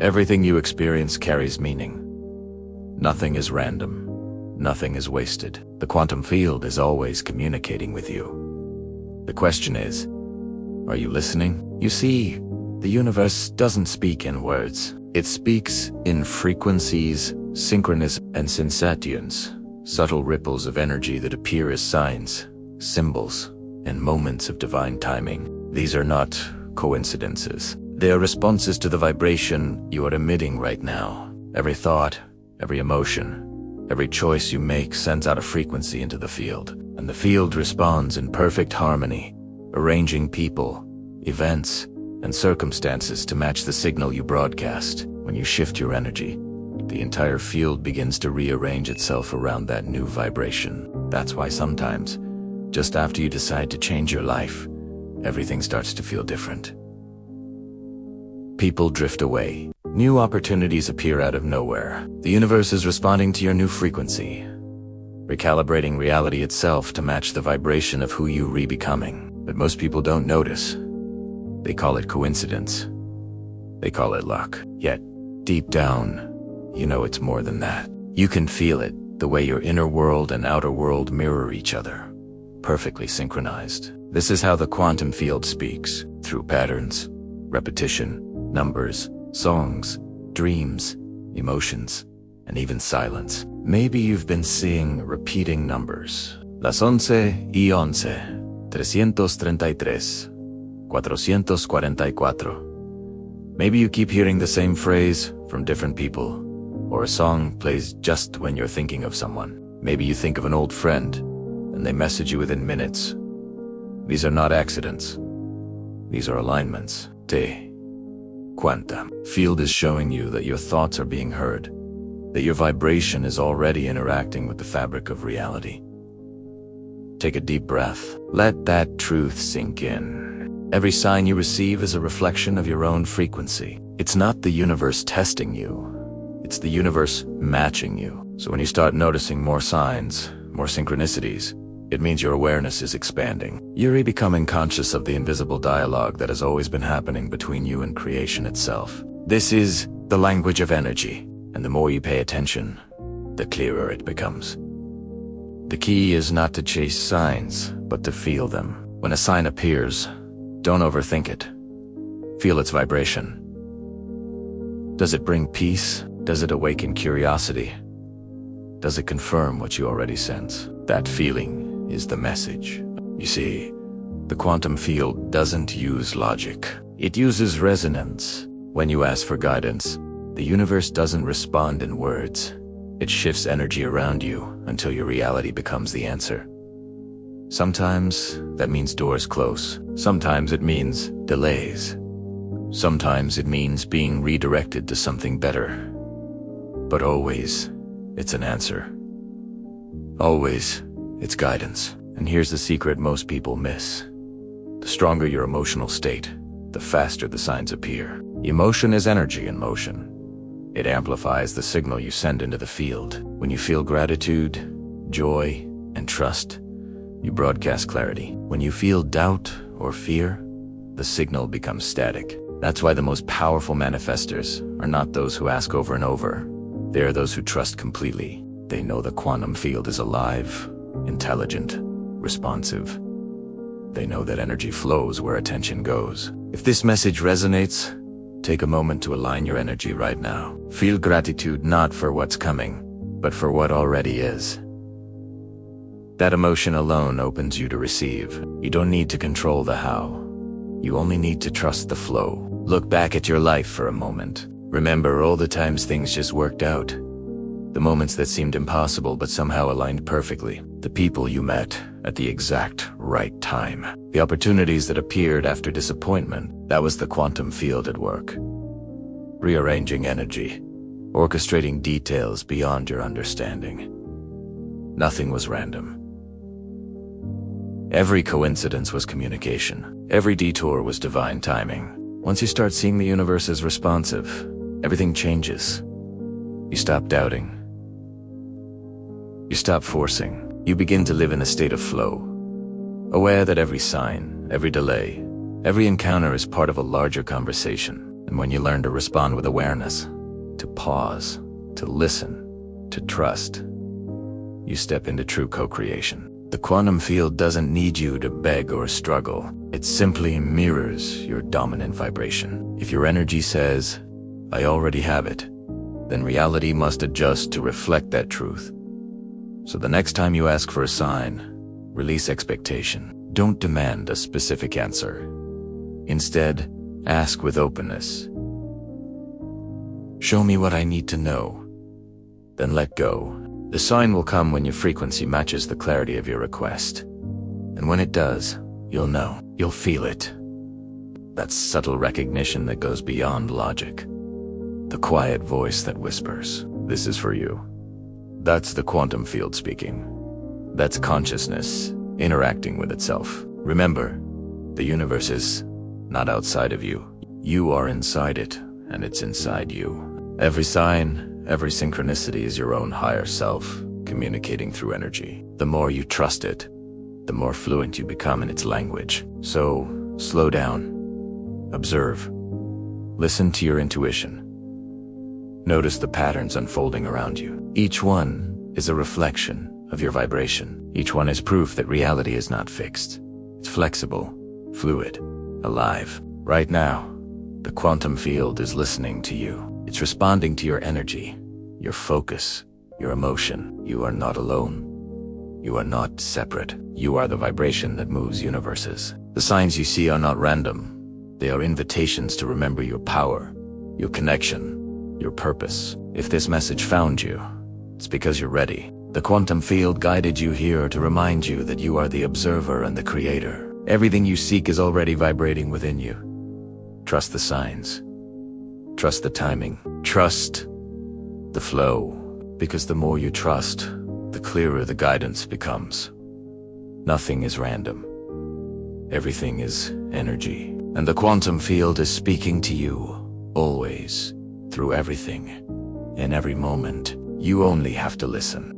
Everything you experience carries meaning. Nothing is random. Nothing is wasted. The quantum field is always communicating with you. The question is, are you listening? You see, the universe doesn't speak in words. It speaks in frequencies, synchronicities, and sensations, subtle ripples of energy that appear as signs, symbols, and moments of divine timing. These are not coincidences. They are responses to the vibration you are emitting right now. Every thought, every emotion, every choice you make sends out a frequency into the field, and the field responds in perfect harmony, arranging people, events, and circumstances to match the signal you broadcast. When you shift your energy, the entire field begins to rearrange itself around that new vibration. That's why sometimes, just after you decide to change your life, everything starts to feel different. People drift away. New opportunities appear out of nowhere. The universe is responding to your new frequency, recalibrating reality itself to match the vibration of who you re-becoming. But most people don't notice. They call it coincidence. They call it luck. Yet, deep down, you know it's more than that. You can feel it, the way your inner world and outer world mirror each other, perfectly synchronized. This is how the quantum field speaks, through patterns, repetition, numbers, songs, dreams, emotions, and even silence. Maybe you've been seeing repeating numbers. Las 11:11, 333, 444. Maybe you keep hearing the same phrase from different people, or a song plays just when you're thinking of someone. Maybe you think of an old friend, and they message you within minutes. These are not accidents. These are alignments. Quantum field is showing you that your thoughts are being heard, that your vibration is already interacting with the fabric of reality. Take a deep breath. Let that truth sink in. Every sign you receive is a reflection of your own frequency. It's not the universe testing you. It's the universe matching you. So when you start noticing more signs, more synchronicities, it means your awareness is expanding. You're becoming conscious of the invisible dialogue that has always been happening between you and creation itself. This is the language of energy, and the more you pay attention, the clearer it becomes. The key is not to chase signs, but to feel them. When a sign appears, don't overthink it. Feel its vibration. Does it bring peace? Does it awaken curiosity? Does it confirm what you already sense? That feeling is the message. You see, the quantum field doesn't use logic. It uses resonance. When you ask for guidance, the universe doesn't respond in words. It shifts energy around you until your reality becomes the answer. Sometimes that means doors close. Sometimes it means delays. Sometimes it means being redirected to something better. But always, it's an answer. Always, it's guidance. And here's the secret most people miss. The stronger your emotional state, the faster the signs appear. Emotion is energy in motion. It amplifies the signal you send into the field. When you feel gratitude, joy, and trust, you broadcast clarity. When you feel doubt or fear, the signal becomes static. That's why the most powerful manifestors are not those who ask over and over. They are those who trust completely. They know the quantum field is alive, intelligent, responsive. They know that energy flows where attention goes. If this message resonates, take a moment to align your energy right now. Feel gratitude not for what's coming, but for what already is. That emotion alone opens you to receive. You don't need to control the how. You only need to trust the flow. Look back at your life for a moment. Remember all the times things just worked out. The moments that seemed impossible but somehow aligned perfectly. The people you met at the exact right time. The opportunities that appeared after disappointment. That was the quantum field at work. Rearranging energy, orchestrating details beyond your understanding. Nothing was random. Every coincidence was communication. Every detour was divine timing. Once you start seeing the universe as responsive, everything changes. You stop doubting. You stop forcing. You begin to live in a state of flow, aware that every sign, every delay, every encounter is part of a larger conversation. And when you learn to respond with awareness, to pause, to listen, to trust, you step into true co-creation. The quantum field doesn't need you to beg or struggle. It simply mirrors your dominant vibration. If your energy says, "I already have it," then reality must adjust to reflect that truth. So the next time you ask for a sign, release expectation. Don't demand a specific answer. Instead, ask with openness. Show me what I need to know. Then let go. The sign will come when your frequency matches the clarity of your request. And when it does, you'll know. You'll feel it. That subtle recognition that goes beyond logic. The quiet voice that whispers, "This is for you." That's the quantum field speaking. That's consciousness interacting with itself. Remember, the universe is not outside of you. You are inside it, and it's inside you. Every sign, every synchronicity is your own higher self, communicating through energy. The more you trust it, the more fluent you become in its language. So, slow down. Observe. Listen to your intuition. Notice the patterns unfolding around you. Each one is a reflection of your vibration. Each one is proof that reality is not fixed. It's flexible, fluid, alive. Right now, the quantum field is listening to you. It's responding to your energy, your focus, your emotion. You are not alone. You are not separate. You are the vibration that moves universes. The signs you see are not random. They are invitations to remember your power, your connection, your purpose. If this message found you, it's because you're ready. The quantum field guided you here to remind you that you are the observer and the creator. Everything you seek is already vibrating within you. Trust the signs. Trust the timing. Trust the flow. Because the more you trust, the clearer the guidance becomes. Nothing is random. Everything is energy. And the quantum field is speaking to you, always, through everything, in every moment. You only have to listen.